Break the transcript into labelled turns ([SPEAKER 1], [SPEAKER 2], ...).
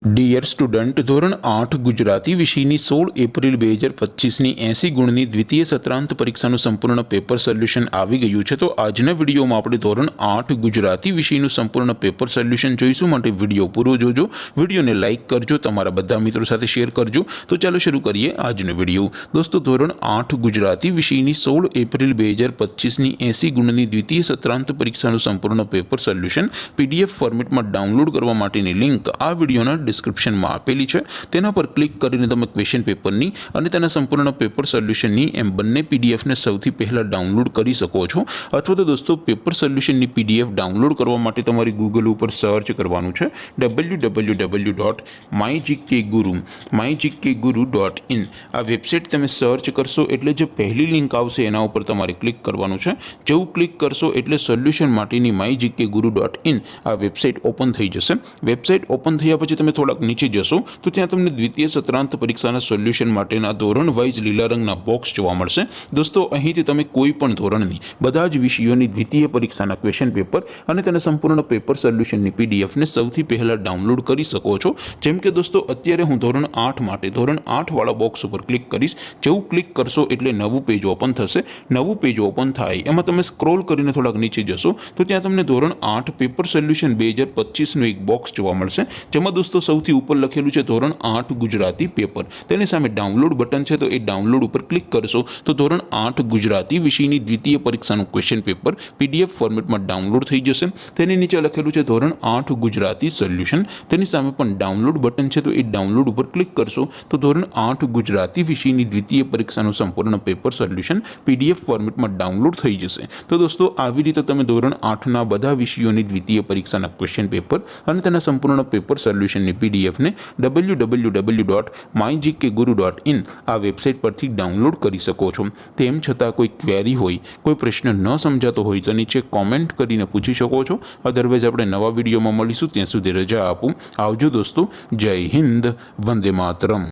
[SPEAKER 1] Dear student, ધોરણ 8 ગુજરાતી વિષયની 16 April 2025ની 80 ગુણની દ્વિતીય સત્રાંત પરીક્ષાનું સંપૂર્ણ પેપર સોલ્યુશન આવી ગયું છે। તો આજના વિડીયોમાં આપણે ધોરણ 8 ગુજરાતી વિષયનું સંપૂર્ણ પેપર સોલ્યુશન જોઈશું। માટે વિડીયો પૂરો જોજો, વિડીયોને લાઇક કરજો, તમારા બધા મિત્રો સાથે શેર કરજો। તો ચાલો શરૂ કરીએ આજનો વિડીયો। દોસ્તો, ધોરણ 8 ગુજરાતી વિષયની 16 એપ્રિલ 2025ની 80 ગુણની દ્વિતીય સત્રાંત પરીક્ષાનું સંપૂર્ણ પેપર સોલ્યુશન PDF ફોર્મેટમાં ડાઉનલોડ કરવા માટેની લિંક આ વિડીયોના ડિસ્ક્રિપ્શનમાં આપેલી છે। તેના પર ક્લિક કરીને તમે ક્વેશ્ચન પેપરની અને તેના સંપૂર્ણ પેપર સોલ્યુશનની એમ બંને પીડીએફને સૌથી પહેલાં ડાઉનલોડ કરી શકો છો। અથવા તો દોસ્તો, પેપર સોલ્યુશનની પીડીએફ ડાઉનલોડ કરવા માટે તમારી ગૂગલ ઉપર સર્ચ કરવાનું છે www.mygkguru.in। આ વેબસાઇટ તમે સર્ચ કરશો એટલે જે પહેલી લિંક આવશે એના ઉપર તમારે ક્લિક કરવાનું છે। જેવું ક્લિક કરશો એટલે સોલ્યુશન માટેની mygkguru.in આ વેબસાઇટ ઓપન થઈ જશે। વેબસાઇટ ઓપન થયા પછી તમે થોડાક નીચે જશો તો ત્યાં તમને દ્વિતીય સત્રાંત પરીક્ષાના સોલ્યુશન માટેના ધોરણ વાઇઝ લીલા રંગના બોક્સ જોવા મળશે। દોસ્તો, અહીંથી તમે કોઈ પણ ધોરણની બધા જ વિષયોની દ્વિતીય પરીક્ષાના ક્વેશ્ચન પેપર અને તેના સંપૂર્ણ પેપર સોલ્યુશનની પીડીએફને સૌથી પહેલાં ડાઉનલોડ કરી શકો છો। જેમ કે દોસ્તો, અત્યારે હું ધોરણ 8 માટે ધોરણ 8 વાળા બોક્સ ઉપર ક્લિક કરીશ। જેવું ક્લિક કરશો એટલે નવું પેજ ઓપન થશે। નવું પેજ ઓપન થાય એમાં તમે સ્ક્રોલ કરીને થોડાક નીચે જશો તો ત્યાં તમને ધોરણ 8 પેપર સોલ્યુશન 2025નું એક બોક્સ જોવા મળશે। જેમાં દોસ્તો સૌથી ઉપર લખેલું છે ધોરણ 8 ગુજરાતી પેપર, તેની સામે ડાઉનલોડ બટન છે, તો એ ડાઉનલોડ ઉપર ક્લિક કરશો તો ધોરણ 8 ગુજરાતી વિષયની દ્વિતીય પરીક્ષાનું ક્વેશ્ચન પેપર PDF ફોર્મેટમાં ડાઉનલોડ થઈ જશે। તેની નીચે લખેલું છે ધોરણ 8 ગુજરાતી સોલ્યુશન, તેની સામે પણ ડાઉનલોડ બટન છે, તો એ ડાઉનલોડ ઉપર ક્લિક કરશો તો ધોરણ 8 ગુજરાતી વિષયની દ્વિતીય પરીક્ષાનું સંપૂર્ણ પેપર સોલ્યુશન PDF ફોર્મેટમાં ડાઉનલોડ થઈ જશે। તો દોસ્તો, આવી રીતે તમે ધોરણ 8ના બધા વિષયોની દ્વિતીય પરીક્ષાના ક્વેશ્ચન પેપર અને તેના સંપૂર્ણ પેપર સોલ્યુશનની પીડીએફને www.mygkguru.in આ વેબસાઇટ પરથી ડાઉનલોડ કરી શકો છો। તેમ છતાં કોઈ ક્વેરી હોય, કોઈ પ્રશ્ન ન સમજાતો હોય તો નીચે કોમેન્ટ કરીને પૂછી શકો છો। અદરવાઇઝ આપણે નવા વિડીયોમાં મળીશું, ત્યાં સુધી રજા આપું। આવજો દોસ્તો, જય હિન્દ, વંદે માતરમ।